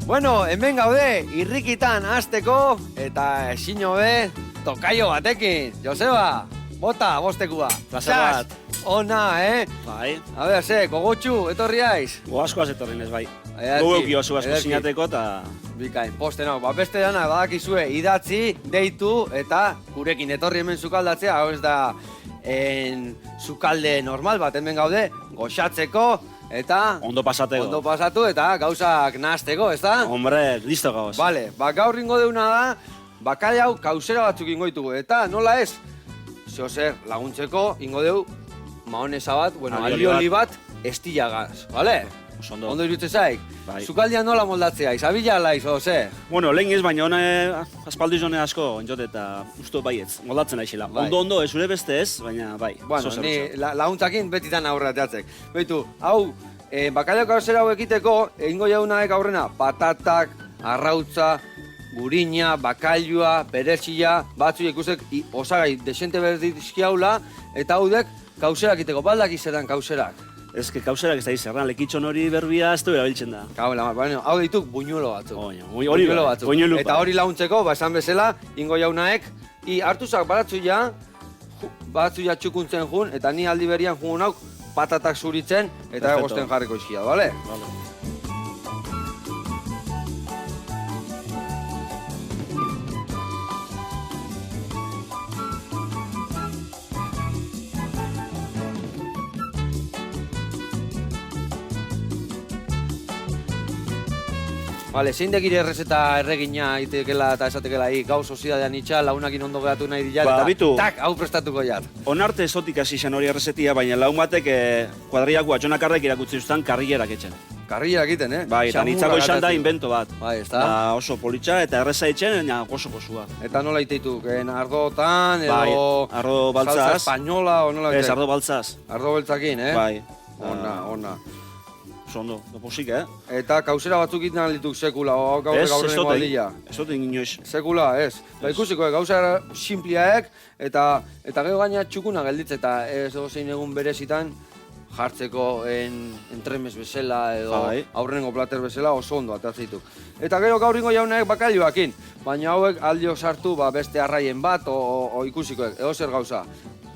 Bueno, hemen gaude, irrikitan hasteko eta ezin hobe tokaio batekin. Joseba, bota, bostekua. Plaza bat. Ona, Bai. A ber, gogotxu, etorri aiz? Goazkoaz etorri nez, bai. Ederki, Gogok jozu asko ederki. sinateko eta... Bikain, posten hau, beste dana badakizue idatzi, deitu eta gurekin etorri hemen sukaldatzea, hau ez da sukalde normal bat hemen gaude, goxatzeko eta... Ondo pasateko. Ondo pasatu eta gauzak nahazteko, ez da? Hombre, listo gauz. Vale, gaur ingo deuna da, bakale hau kausera batzuk ingo ditugu, eta nola ez? Zeozer laguntzeko ingo deu maonesa bat, bueno, alioli bat estilagaz, vale? Ondo. Ondo irutze zaik? Bai. Zukaldia nola moldatzea, izabila laiz, oze? Bueno, lehen ez, baina hone aspaldi zone asko entzot eta usto baietz, moldatzen aixela. Bai. Ondo, ez ure beste ez, baina bai. Bueno, zozer, ni zozer. laguntzakin betitan aurrateatzek. Beitu, hau, bakaleok gauzera hau ekiteko, egingo jaunaek aurrena, patatak, arrautza, gurina, bakailua, peretsila, batzu ikusek osagai desente berdizkiaula, eta haudek kauserak iteko, baldak izetan kauserak. Ez que kauserak ez da izerran, lekitxon hori berbia ez du erabiltzen da. Bueno, hau dituk buñuelo batzuk. Hori Buñuelo bai, batzuk. buñuelo Eta hori laguntzeko, esan bezala, ingo jaunaek, hartuzak baratzuia txukuntzen jun, eta ni aldi berian jun hauk patatak zuritzen, eta Perfecto. egosten jarriko iskia, bale? Vale. Bale, zein dekire errezeta erregina itekela eta esatekela gau sozidadean itxa, launakin ondo geratu nahi dira, Ba, eta bitu. tak, hau prestatuko jat. Onarte ezotik hasi zen hori errezetia, baina laun batek kuadriako atxonakarrek irakutzi zuztan karrierak etxen. Karrila egiten, Bai, eta Samurra nitzako izan da gatatzen. invento bat. Bai, ez da. Da oso politxa eta erreza etxen, baina oso gozua. Eta nola iteituk, ardotan, Bai, edo... ardo baltzaz. Salsa española, o nola Ez, iteituk? ardo baltzaz. Ardo beltzakin, Bai. Ona. Oso ondo, posik, Eta kausera batzuk iten alituk sekula, o gaur Ez, ez gaurreneko dut aldila. ez dut inoiz. Sekula, ez. Ba ikusiko, gauza simpliaek, eta gero gaina txukuna gelditze, eta ez zein egun berezitan jartzeko entremez bezala edo Bai. aurrenengo plater bezala oso ondo atatzeituk. Eta gero gaur ingo jaunaek bakalioakin, baina hauek aldio sartu beste arraien bat o ikusikoek, edo zer gauza.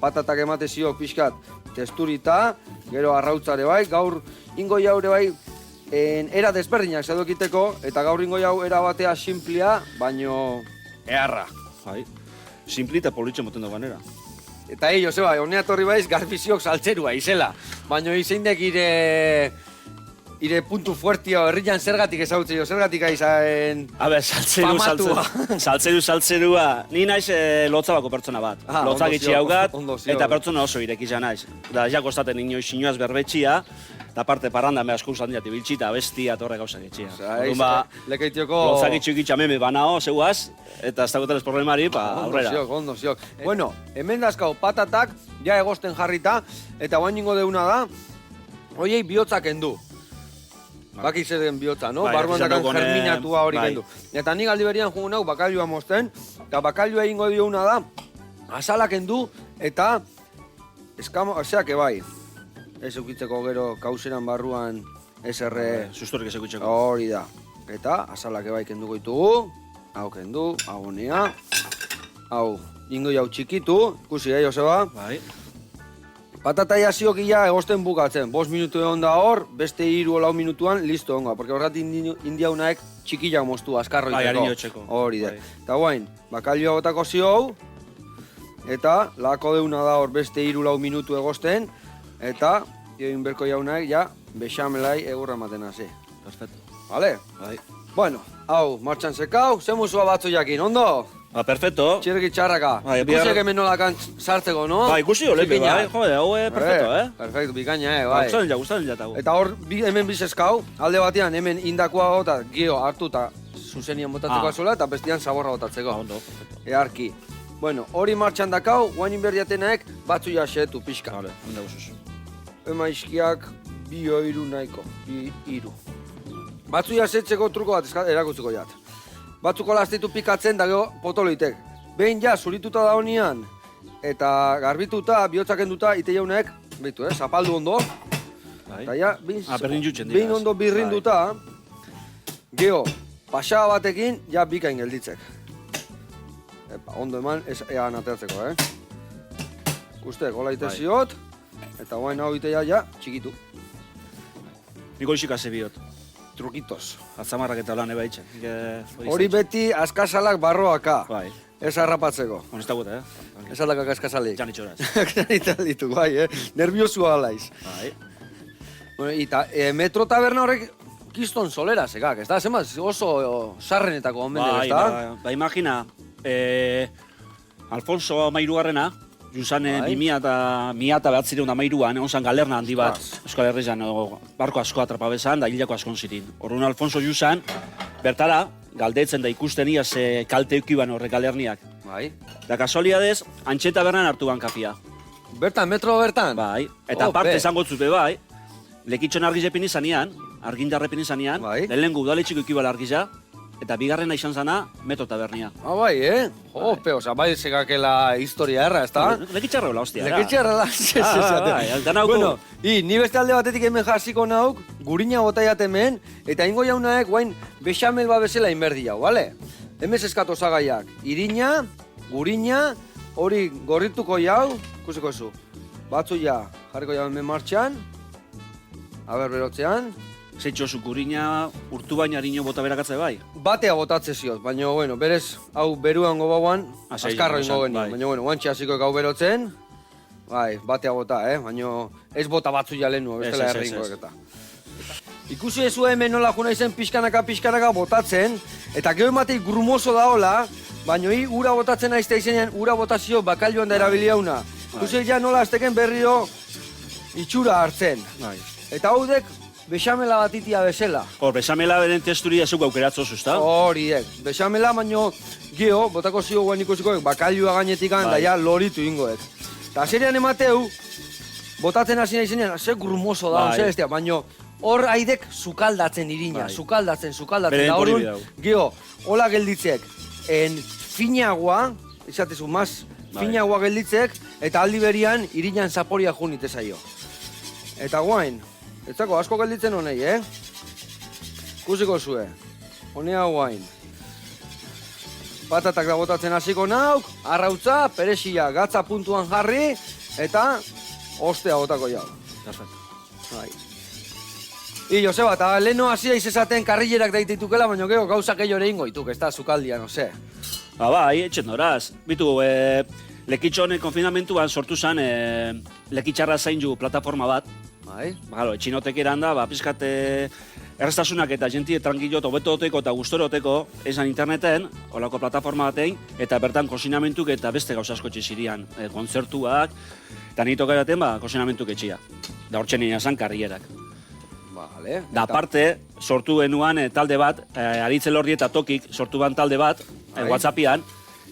Patatak emate ziok pixkat testurita, gero arrautzare bai, gaur ingo jaure bai era desberdinak zedokiteko, eta gaur ingo jau era batea simplia, baino eharra. Bai. Simpli eta politxe moten dugu ganera. Eta Joseba, honea torri baiz garbiziok saltzerua izela, baino izeindek ire puntu fuertio herrian zergatik ezautzeo, zergatik aizaen... A ber, Famatua. saltzerua. Ni naiz lotzabako pertsona bat. Ah, Lotza ondo gitxi zio, haugat, ondo zio. eta pertsona oso irekizia naiz. Da, ja kostaten inoiz inoaz berbetxia, eta parte parranda me asko usan diat ibiltzita, bestia, torre gauza gitxia. Aiz, lekeitioko... Lotza gitxi gitxa meme banao, zeuaz, eta ez dagoetan ez problemari, aurrera. Ondo ziok. Bueno, hemen dazkau patatak, ja egosten jarrita, eta guain ingo deuna da, hoiei bihotzak endu. Baki zer den bihotza, no? Bai, Barruan izan dakan daukone, germinatua hori bai. kendu. Eta nik aldi berian jugun hau bakailua mozten, eta bakailua egingo diouna da, azalak endu, eta ezeak bai. Ez eukitzeko gero kauseran barruan SR... Sustorik ez ekutxeko. Hori da. Eta azalak bai kenduko ditugu, hau kendu, hau honea, hau ingo jau txikitu, ikusi, Joseba? Bai. Patataia ziokia egosten bukatzen, 5 minutu egon da hor, beste 3 o 4 minutuan listo onga, porque horretik indiaunaek txikila moztu, azkarro Bai, iteko. harinotxeko. Hori da. Bai. Eta guain, bakalioa botako zio eta lako deuna da hor beste 3 o 4 minutu egosten, eta egin berko jaunaek, ja, bexamelai egurra ematen hasi. Perfecto. Vale? Bai. Bueno, hau, martxan sekau, ze musua batzu jakin, ondo? Ba, perfecto. Txirki txarraka. Bai, Ikusek hemen nolakan sartzeko, no? Ba, ikusi olepe, Zikina. bai. Jode, hau perfecto, Perfecto, bikaina, bai. Gustatzen jatago. Eta hor, hemen bizeskau, alde batean hemen indakoa eta gio hartu eta zuzenian botatzeko azola, eta bestian zaborra botatzeko. Ondo, perfecto. Earki. Bueno, hori martxan dakau, guain inberdiatenaek batzu jasetu pixka. Vale, ondo guzuz. Emaizkiak 2 hiru nahiko, 2 hiru. Batzu jasetzeko truko bat erakutziko jat. Batzuko lastitu pikatzen da gero potoloitek. Behin ja, zurituta da honian, eta garbituta, bihotzak enduta, ite jaunek, behitu, zapaldu ondo. Bai. Eta ja, Berdin jutzen dira. behin ondo birrinduta, geho, pasaba batekin, ja bikain gelditzek. Epa, ondo eman, egan atertzeko, Ustek, hola ite ziot, eta guain hau itea ja, txikitu. Niko isik hase biot. Trukitos. Atzamarrak eta lan eba itxen. Hori beti askasalak barroaka. Bai. Ez harrapatzeko. Honesta gute, Ez aldakak askasalik. Jan itxoraz. Janitan ditu, bai, Nerviosua alaiz. Bai. Bueno, eta metro taberna horrek kiston solera segak, ez da? Zemaz oso sarrenetako onbendek, ez da? Ba, imagina, Alfonso Mairugarrena, Juzan 2000 onzan galerna handi bat, Euskal Herrian, barko asko atrapa bezan, da hilako askon zirin. Horren Alfonso Juzan, bertara, galdetzen da ikusten ia ze kalte eukiban horrek galerniak. Bai. Da kasualidadez, Antxeta bernan hartu kafia. Bertan, metro bertan? Bai, eta aparte esango zute bai, Lekitxon argizepin izanean, argindarrepin izanean, lehenengo udaletxiko ikibala argiza, eta bigarrena izan zana, metro tabernia. Bai, Jope, oza, bai segakela historia erra, ez da? Lekitxarra hola, hostia. Lekitxarra da, Bueno, ni beste alde batetik hemen jasiko nauk, gurina bota jatemen, eta ingo jaunaek guain bexamel babesela inberdi jau, bale? Hemen eskatu osagaiak, irina, gurina, hori gorrituko jau, ikusiko zu. Batzu ja, jarriko jau hemen martxan, berotzean. Zeitxosu gurina urtu baina harino bota berakatze bai? Batea botatze ziot, baina, bueno, berez, hau beruango bauan, askarro ingo genio. Baina, bueno, guantxe hasiko hau berotzen, bai, batea bota, baina ez bota batzu jalenu, bestela erringo eta. Ikusi ezu hemen nola juna izen pixkanaka botatzen, eta gero ematei grumoso da hola, baina ura botatzen aiztea izenean, ura botazio bakalioan da erabiliauna. Ikusi ja nola azteken berriro itxura hartzen. Eta haudek, bexamela batitia bezala. Hor, bexamela beren testuria zuk aukeratzo zuzta? Horiek, bexamela baino geho, botako zio guen ikusikoek, bakalioa gainetikan, da ja loritu ingoek. Eta serian emateu, botatzen hasi nahi zenean, ze grumoso da, ze bestia, baino hor haidek sukaldatzen irina, sukaldatzen, da horun, geho, hola gelditzek, finagoa, izatezu, finagoa gelditzek, eta aldi berian irinan zaporia junite zaio. Eta guain, etzako asko gelditzen honei, Kusiko zue, honea guain. Patatak da botatzen hasiko nauk, arrautza, perexia, gatza puntuan jarri, eta ostea botako jau. Bai. Joseba, eta leheno hasia izezaten karrillerak daititukela, baina gero gauzak gehiore ingo ituk, ez da, zukaldia, no se. Bai, etxen doraz. Bitu, Lekitxonen konfinamentuan sortu zen Lekitxarra zainju plataforma bat. Bai. Etxinotek eran da, pizkat errestasunak eta jentie tranquilot, hobeto oteko eta gustora oteko, esan interneten, holako plataforma batein, eta bertan kosinamentuk eta beste gauza asko txizirian, kontzertuak, eta nitok eraten, kosinamentuk etxia. Da hor txenien esan karrierak. Vale. Da aparte, sortu genuan talde bat, Aritze Lordi eta Tokik sortu ban talde bat, WhatsAppian,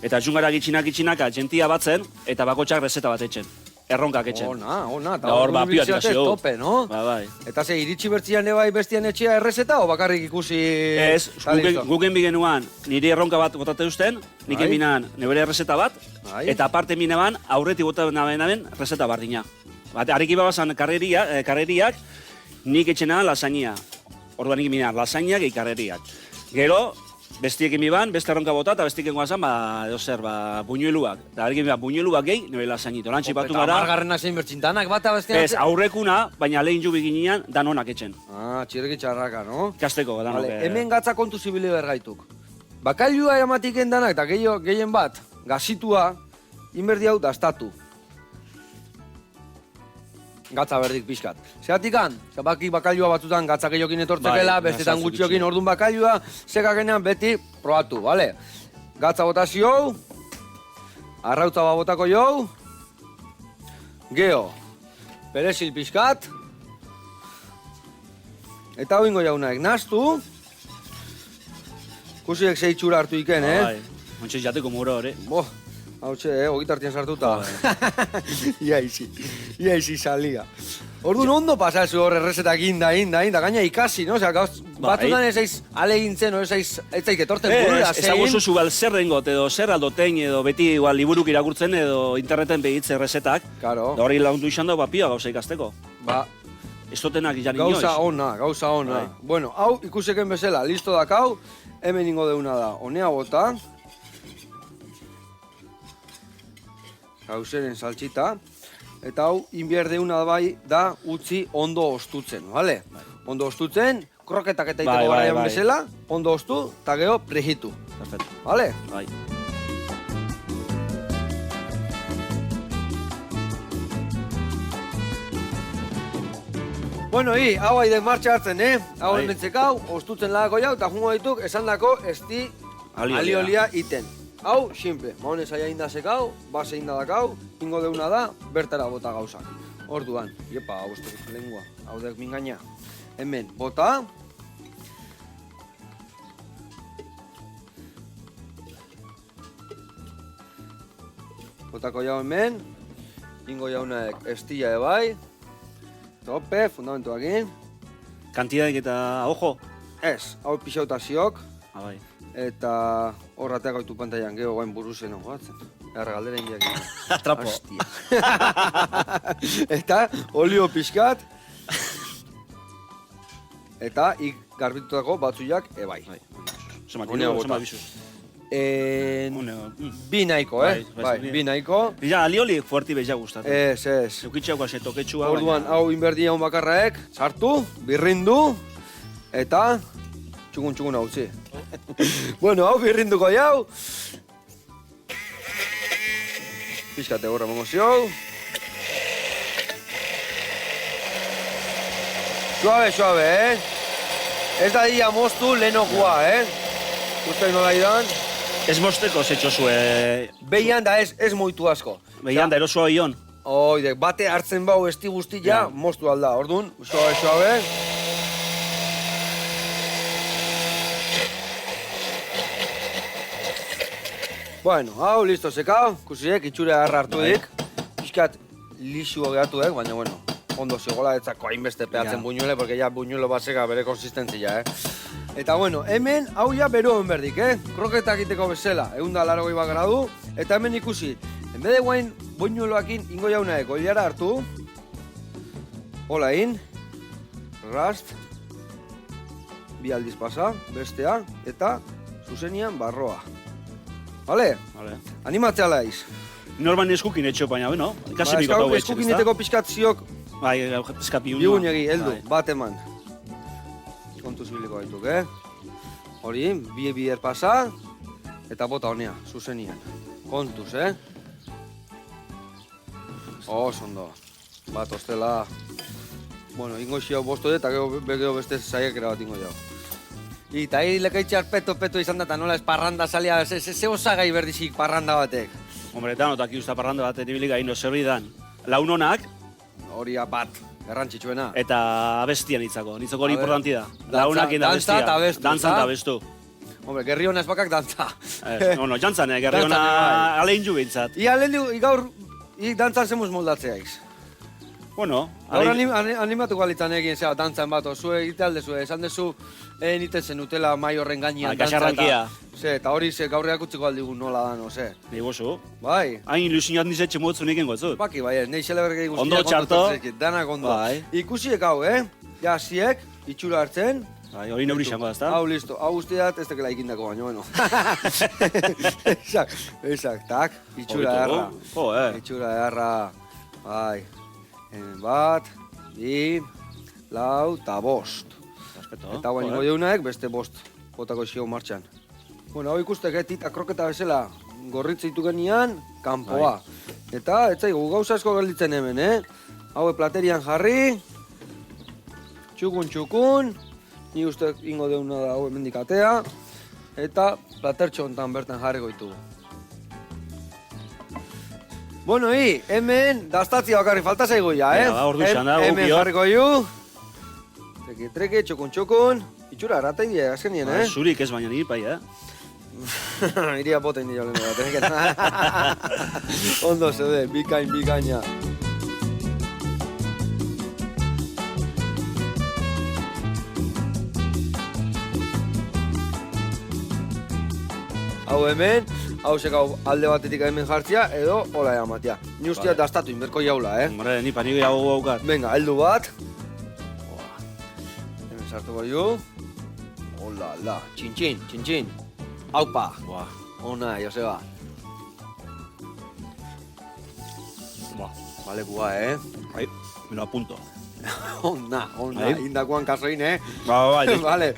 eta jungara gitxinak jentia batzen, eta bakotxak rezeta bat etxen. Erronkak etxen. Ona, eta hor publizioatez tope, no? Bai. Eta ze, iritsi bertzian bai bestian etxea errezeta, o bakarrik ikusi... Ez, guken bigenuan niri erronka bat botate usten, nik eminan nebere errezeta bat, eta aparte mineban aurreti botatzen naben errezeta bardina. Harik ibabazan karreriak, nik etxena lasainia. Orduan nik eminan lasainak egin karreriak. Gero, bestiek emiban, beste erronka bota, eta bestiek engoazan, buñueluak. Eta harik emiban, buñueluak gehi, nire lasainito. Lantxi batu gara... Eta amargarrenak zein bertxintanak bata bestiak? Ez, aurrekuna, baina lehin jubi ginean, danonak etxen. Txirreki txarraka, no? Ikasteko, danok. Hemen gatza kontu zibili bergaituk. Bakailua eramatik endanak, eta gehien bat, gazitua, inberdi hau dastatu. Gatza berdik pixkat. Zeratikan, bakailua batzutan gatza gehiokin etortzekela, bestetan gutxiokin orduan bakailua, zekakenean beti probatu, bale? Gatza botazio, arrautza bat botako jau, geho, perezil pixkat, eta hau ingo jaunaek, naztu, kusiek zeitxura hartu iken, Montxe jateko muro hori. Hau txe, ogitartian sartuta. Ia izi salia. Orduan ondo pasazu hor errezetak inda, gaina ikasi, no? Batutan ez aiz alegintzen, ez aiz etorten burura zein. Ezaguzu zu zer dengot, edo zer aldotein, edo beti liburuk irakurtzen, edo interneten behitze errezetak. Karo. Da hori lagundu izan dago, pioa gauza ikasteko. ez dotenak izan inoiz. Gauza ona. Bueno, hau ikuseken bezala, listo dakau, hemen ingo deuna da. Honea bota. Gauzeren saltxita. Eta hau, inbierdeuna bai da utzi ondo ostutzen, bale? Ondo ostutzen, kroketak eta iteko garaian bezala, ondo ostu, eta geho prehitu. Perfecto. Bale? Bai. Bueno, hau haidek martxa hartzen, Hau hementzekau, ostutzen lagako jau, eta jungo dituk, esan dako, esti aliolia iten. Hau, simple, maonez aia indazekau, base indadakau, ingo deuna da, bertara bota gauzak. Orduan, iepa, hau ez dut lengua, hau dek mingaina. Hemen, bota. Botako jau hemen, ingo jaunaek estia ebai. Tope, fundamentuakin. Kantidadik eta ojo? Ez, hau pixautaziok. Bai. Eta horrateak gaitu pantailan, geho gain buruzen hogatzen. Erra galdera indiak. Trapo. Hostia. Eta olio pixkat. Eta garbitutako batzuiak ebai. Honea bota. Bi nahiko, bi nahiko. Ja, alioli fuerti behiak gustatu. Ez. Eukitxauka setoketxua. Orduan, hau inberdia hon bakarraek, sartu, birrindu, eta txukun hau zi. Bueno, hau birrinduko jau. Pizkate horra mamozio. Suave, Ez da dia moztu lehenokua, Uste nola idan. Ez mosteko zetxo zue... Behian da ez moitu asko. Behian da erosua ion. Oide, bate hartzen bau esti guztia, moztu alda. Orduan, suave. Bueno, hau, listo, sekau. Kusiek, itxura hartu dik. Piskat lixua gehatu baina, bueno, ondo zegoela etzako hainbeste peatzen buñuele, porque ya buñuelo baseka bere konsistentzia, Eta, bueno, hemen hau ja beru hon berdik, Kroketak iteko bezala, 180 gradu. Eta hemen ikusi, enbede guain buñueloakin ingo jaunaek oilara hartu. Hola in. Rast. Bi aldiz pasa, bestea, eta zuzenian barroa. Vale? Animatzea laiz. Norman eskukin etxo, baina, bueno, kasi biko tau etxen, eskukin iteko pixkat ziok. Bai, eskapi unua. Bigunegi, heldu, bat eman. Kontuz biliko gaituk, Hori, bier pasa, eta bota honea, zuzenian. Kontuz, Ondo. Bat ostela. Bueno, ingo xio bosto dut, eta gero beste zaiak erabat ingo jau. Eta lekaitxar peto izan da, eta nola ez parranda salia, ze osagai berdizik parranda batek. Hombre, eta notak iusta parranda bat edibilik hain zerri dan. Launonak. Hori bat, garrantzitsuena. Eta abestian nitzako hori importanti da. Launak inda abestia. Dantzan eta abestu. Hombre, gerri hona esbakak dantza. No, jantzan, gerri hona alein ju bintzat. Ia alein du, gaur, dantzan zemuz moldatzeaiz. Bueno, gaur animatuko alitan egin zea, dantzan bat, zue egite aldezue, esan dezu, niten zen utela mai horren gainean dantza. Kaxarrankia. Eta hori gaurreak utziko aldigun nola da, no, ze. Nigozu. Bai. Hain ilusinat nizetxe motzun egin gotzut. Baki, bai, nahi xelebergei guztiak ondo txarto. Danak ondo. Bai. Ikusiek hau, Ja, ziek, itxura hartzen. Bai, hori neuri xango da, ezta? Hau, listo. Hau usteat, ez tekela ikindako baino, bueno. Esak, tak, itxura erra. Itxura erra. Bai. Bat, bi, lau, eta bost. Eta guain ingo jaunaek, beste bost. Botako xio martxan. Bueno, hau ikustek, tita kroketa bezala gorritzitu genian, kanpoa. Eta, etzaigu, gauza asko gelditzen hemen, Hau platerian jarri. Txukun. Ni uste ingo deuna da hau hemendik atea. Eta platertxo hontan bertan jarri goitugu. Bueno, hemen daztatzia bakarri falta zaigu ja, Hemen jarriko ju. Treki, txukun. Itxura, errata idia, azkenien, Zurik ez baina niri pai, Iria bota indi jolene bat, Ondo zede, bikaina. Hau hemen, hau sekau alde batetik hemen jartzia, edo hola amatia. Ni ustia dastatu inberko jaula, Hombre, ni paniko jago gaukat. Venga, heldu bat. sartu goiu. Hola, la, txintxin, txintxin. Aupa. Buah. Ona, Joseba. Buah. Vale, gua, Bai, me lo apunto. Ona, Bai. indakoan kasoin, Bai. Vale.